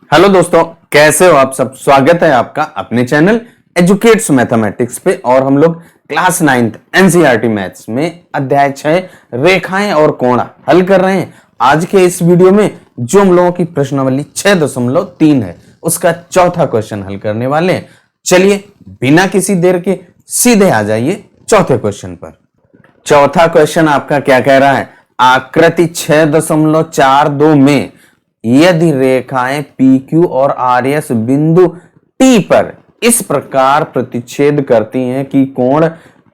Hello दोस्तों, कैसे हो आप सब। स्वागत है आपका अपने चैनल एजुकेट्स मैथमेटिक्स पे। और हम लोग क्लास 9th एनसीईआरटी मैथ्स में अध्याय 6 रेखाएं और कोण हल कर रहे हैं। आज के इस वीडियो में जो हम लोगों की प्रश्नावली 6.3 है उसका चौथा क्वेश्चन हल करने वाले हैं। चलिए बिना किसी देर के सीधे आ जाइए चौथे क्वेश्चन पर। चौथा क्वेश्चन आपका क्या कह रहा है, आकृति 6.42 में यदि रेखाएं PQ और RS बिंदु T पर इस प्रकार प्रतिच्छेद करती हैं कि कोण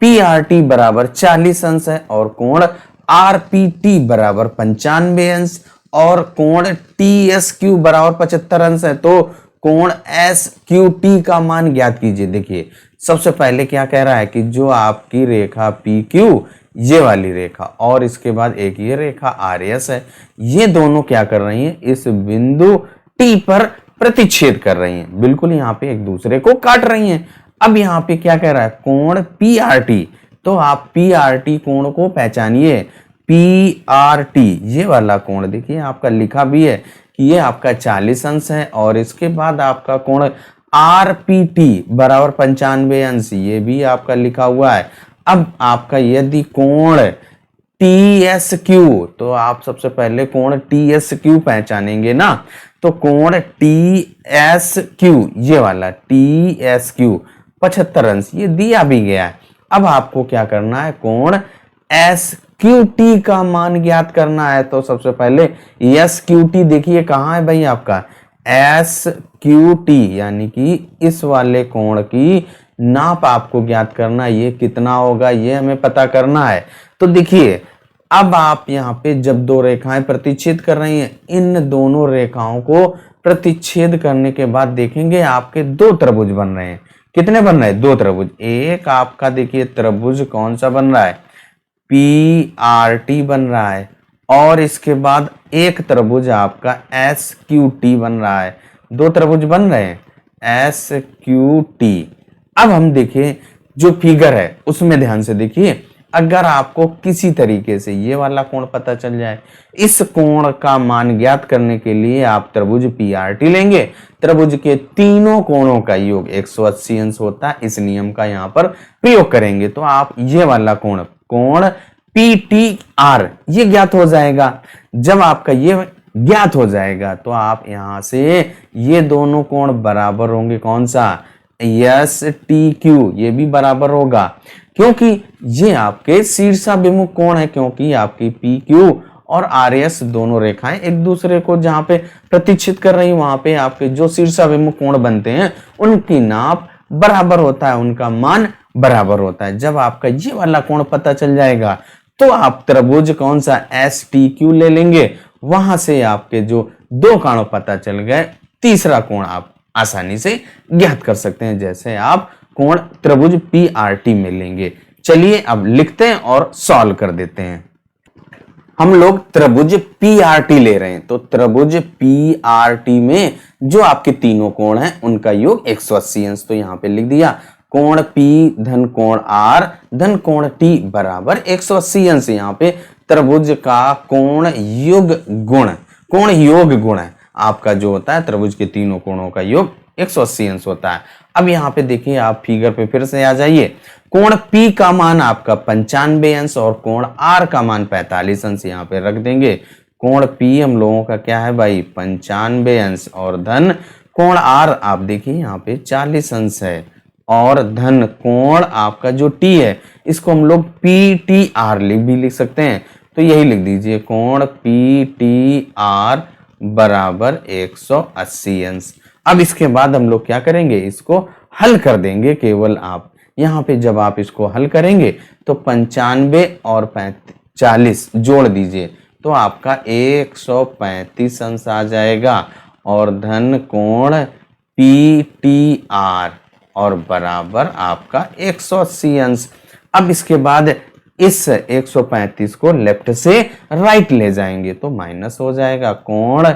PRT बराबर 40 अंश है और कोण RPT बराबर 95 अंश और कोण TSQ बराबर 75 अंश है, तो कोण SQT का मान ज्ञात कीजिए। देखिए सबसे पहले क्या कह रहा है कि जो आपकी रेखा PQ ये वाली रेखा और इसके बाद एक ये रेखा RS है, ये दोनों क्या कर रही हैं, इस बिंदु T पर प्रतिच्छेद कर रही हैं, बिल्कुल यहाँ पे एक दूसरे को काट रही हैं। अब यहाँ पे क्या कह रहा है, कोण PRT, तो आप PRT कोण को पहचानिए। PRT ये वाला कोण देखिए आपका लिखा भी है कि ये आपका 40 अंश है और इसके बाद आपका कोण RPT बराबर 95 अंश, ये भी आपका लिखा हुआ है। अब आपका यदि कोण TSQ, तो आप सबसे पहले कोण TSQ पहचानेंगे ना, तो कोण TSQ ये वाला TSQ 75 अंश ये दिया भी गया है। अब आपको क्या करना है, कोण SQT का मान ज्ञात करना है। तो सबसे पहले SQT देखिए कहाँ है भाई, आपका SQT यानी कि इस वाले कोण की नाप आपको ज्ञात करना है, ये कितना होगा ये हमें पता करना है। तो देखिए अब आप यहाँ पे जब दो रेखाएं प्रतिच्छेद कर रही हैं, इन दोनों रेखाओं को प्रतिच्छेद करने के बाद देखेंगे आपके दो त्रिभुज बन रहे हैं। कितने बन रहे हैं, दो त्रिभुज। एक आपका देखिए त्रिभुज कौन सा बन रहा है, PRT बन रहा है और इसके बाद एक त्रिभुज आपका SQT बन रहा है। दो त्रिभुज बन रहे हैं SQT। अब हम देखें जो फिगर है उसमें ध्यान से देखिए, अगर आपको किसी तरीके से ये वाला कोण पता चल जाए, इस कोण का मान ज्ञात करने के लिए आप त्रिभुज PRT लेंगे। त्रिभुज के तीनों कोणों का योग 180 अंश होता है, इस नियम का यहाँ पर प्रयोग करेंगे तो आप ये वाला कोण PTR ये ज्ञात हो जाएगा। जब आपका ये ज्ञात हो जाएगा तो आप यहां से ये दोनों कोण बराबर होंगे, कौन सा STQ ये भी बराबर होगा, क्योंकि ये आपके शीर्षाभिमुख कोण है, क्योंकि आपकी PQ और RS दोनों रेखाएं एक दूसरे को जहां पे प्रतिच्छेद कर रही वहां पे आपके जो शीर्षाभिमुख कोण बनते हैं उनकी नाप बराबर होता है, उनका मान बराबर होता है। जब आपका ये वाला कोण पता चल जाएगा तो आप त्रिभुज कौन सा STQ ले लेंगे, वहां से आपके जो दो कोण पता चल गए, तीसरा कोण आप आसानी से ज्ञात कर सकते हैं, जैसे आप कोण त्रिभुज PRT में लेंगे। चलिए अब लिखते हैं और सॉल्व कर देते हैं। हम लोग त्रिभुज PRT ले रहे हैं, तो त्रिभुज PRT में जो आपके तीनों कोण हैं उनका योग 180 अंश, तो यहां पे लिख दिया कोण P धन कोण R धन कोण T बराबर 180 अंश। यहाँ पे त्रिभुज का कोण योग गुण है आपका जो होता है, त्रिभुज के तीनों कोणों का योग 180 अंश होता है। अब यहाँ पे देखिए आप फिगर पे फिर से आ जाइए, कोण P का मान आपका 95 अंश और कोण R का मान 45 अंश यहाँ पे रख देंगे। कोण P हम लोगों का क्या है भाई 95 अंश और धन कोण R आप देखिए यहाँ पे 40 अंश है और धन कोण आपका जो T है इसको हम लोग PTR भी लिख सकते हैं, तो यही लिख दीजिए कोण PTR बराबर 180 अंश। अब इसके बाद हम लोग क्या करेंगे, इसको हल कर देंगे केवल आप। यहाँ पे जब आप इसको हल करेंगे तो 95 और 40 जोड़ दीजिए तो आपका 135 अंश आ जाएगा और धन कोण PTR और बराबर आपका 180 अंश। अब इसके बाद इस 135 को लेफ्ट से राइट ले जाएंगे तो माइनस हो जाएगा, कोण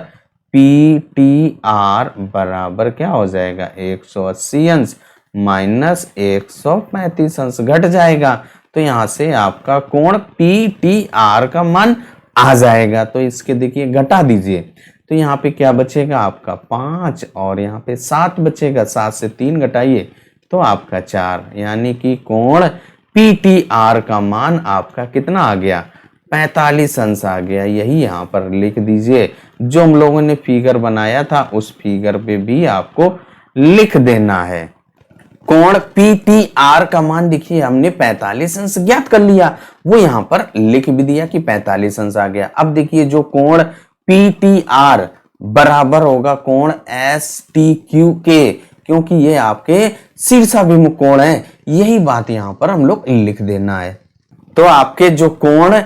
PTR बराबर क्या हो जाएगा 180 अंश माइनस 135 अंश घट जाएगा, तो यहां से आपका कोण PTR का मान आ जाएगा। तो इसके देखिए घटा दीजिए तो यहाँ पे क्या बचेगा आपका 5 और यहाँ पे 7 बचेगा। 7 से 3 घटाइए तो आपका 4, यानी कि कोण PTR का मान आपका कितना आ गया 45 अंश आ गया। यही यहाँ पर लिख दीजिए। जो हम लोगों ने फिगर बनाया था उस फिगर पे भी आपको लिख देना है। कोण PTR का मान देखिए हमने 45 अंश ज्ञात कर लिया, वो यहां पर लिख भी दिया कि 45 अंश आ गया। अब देखिए जो कोण PTR बराबर होगा कोण STQ के, क्योंकि ये आपके शीर्षाभिमुख कोण है। यही बात यहां पर हम लोग लिख देना है। तो आपके जो कोण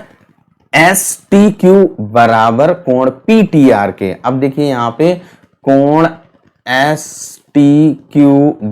STQ बराबर कोण PTR के, अब देखिए यहां पे कोण STQ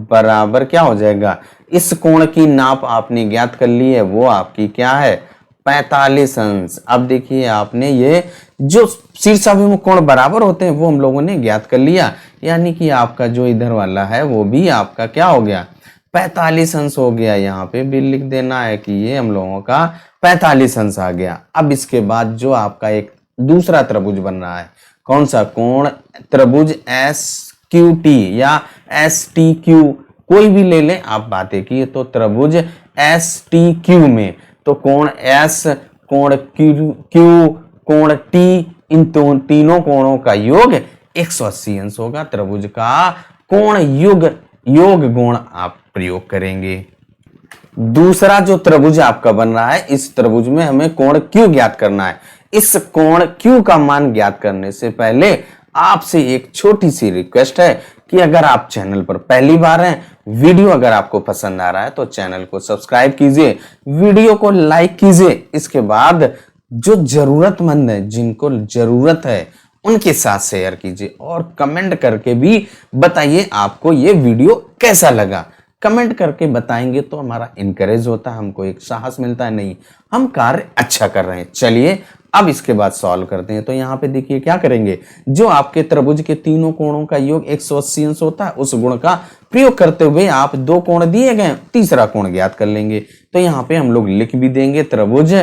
बराबर क्या हो जाएगा, इस कोण की नाप आपने ज्ञात कर ली है, वो आपकी क्या है 45 अंश। अब देखिए आपने ये जो शीर्षाभिमुख कोण बराबर होते हैं वो हम लोगों ने ज्ञात कर लिया, यानी कि आपका जो इधर वाला है वो भी आपका क्या हो गया 45 अंश हो गया। यहाँ पे भी लिख देना है कि ये हम लोगों का 45 अंश आ गया। अब इसके बाद जो आपका एक दूसरा त्रिभुज बन रहा है, कौन सा, कोण त्रिभुज SQT या STQ, कोई भी ले लें आप बातें की। तो त्रिभुज STQ में तो कोण S, कोण Q, कोण T, इन तीनों कोणों का योग 180 अंश होगा। त्रिभुज का कोण योग गुण आप प्रयोग करेंगे। दूसरा जो त्रिभुज आपका बन रहा है, इस त्रिभुज में हमें कोण Q ज्ञात करना है। इस कोण Q का मान ज्ञात करने से पहले आपसे एक छोटी सी रिक्वेस्ट है कि अगर आप चैनल पर पहली बार हैं, वीडियो अगर आपको पसंद आ रहा है तो चैनल को सब्सक्राइब कीजिए, वीडियो को लाइक कीजिए। इसके बाद जो जरूरतमंद है, जिनको जरूरत है, उनके साथ शेयर कीजिए और कमेंट करके भी बताइए आपको ये वीडियो कैसा लगा। कमेंट करके बताएंगे तो हमारा इनकरेज होता है, हमको एक साहस मिलता है, नहीं हम कार्य अच्छा कर रहे हैं। चलिए अब इसके बाद सॉल्व करते हैं। तो यहाँ पे देखिए क्या करेंगे, जो आपके त्रिभुज के तीनों कोणों का योग 180 अंश होता है, उस गुण का प्रयोग करते हुए आप दो कोण दिए गए, तीसरा कोण ज्ञात कर लेंगे। तो यहाँ पे हम लोग लिख भी देंगे त्रिभुज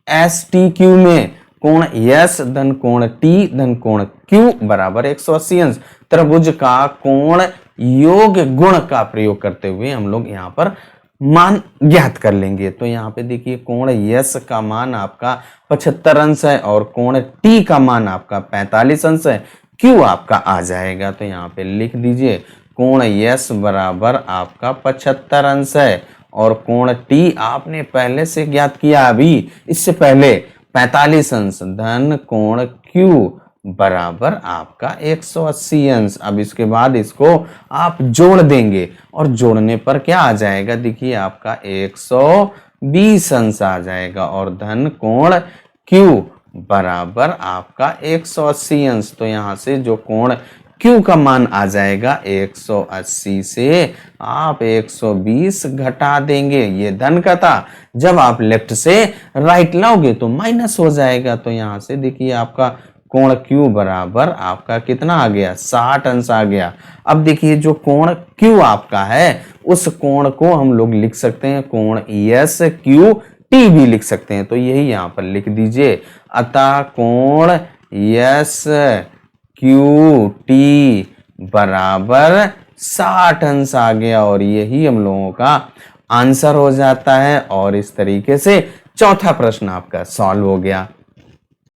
STQ में कोण S धन कोण T धन कोण Q बराबर 180 अंश। त्रिभुज का कोण योग गुण का प्रयोग करते हुए हम लोग यहाँ पर मान ज्ञात कर लेंगे। तो यहाँ पे देखिए कोण S का मान आपका 75 अंश है और कोण T का मान आपका 45 अंश है। Q आपका आ जाएगा, तो यहाँ पे लिख दीजिए कोण S बराबर आपका 75 अंश है और कोण T आपने पहले से ज्ञात किया, अभी इससे पहले 45 अंश धन कोण Q बराबर आपका 180 अंश। अब इसके बाद इसको आप जोड़ देंगे और जोड़ने पर क्या आ जाएगा, देखिए आपका 120 अंश आ जाएगा और धन कोण Q बराबर आपका 180 अंश। तो यहाँ से जो कोण Q का मान आ जाएगा 180 से आप 120 घटा देंगे, ये धन का था। जब आप लेफ्ट से राइट लाओगे तो माइनस हो जाएगा। तो यहाँ से देखिए आपका कोण Q बराबर आपका कितना आ गया 60 अंश आ गया। अब देखिए जो कोण Q आपका है, उस कोण को हम लोग लिख सकते हैं कोण SQT भी लिख सकते हैं। तो यही यहाँ पर लिख दीजिए, अतः कोण SQT बराबर 60 अंश आ गया और यही हम लोगों का आंसर हो जाता है। और इस तरीके से चौथा प्रश्न आपका सॉल्व हो गया।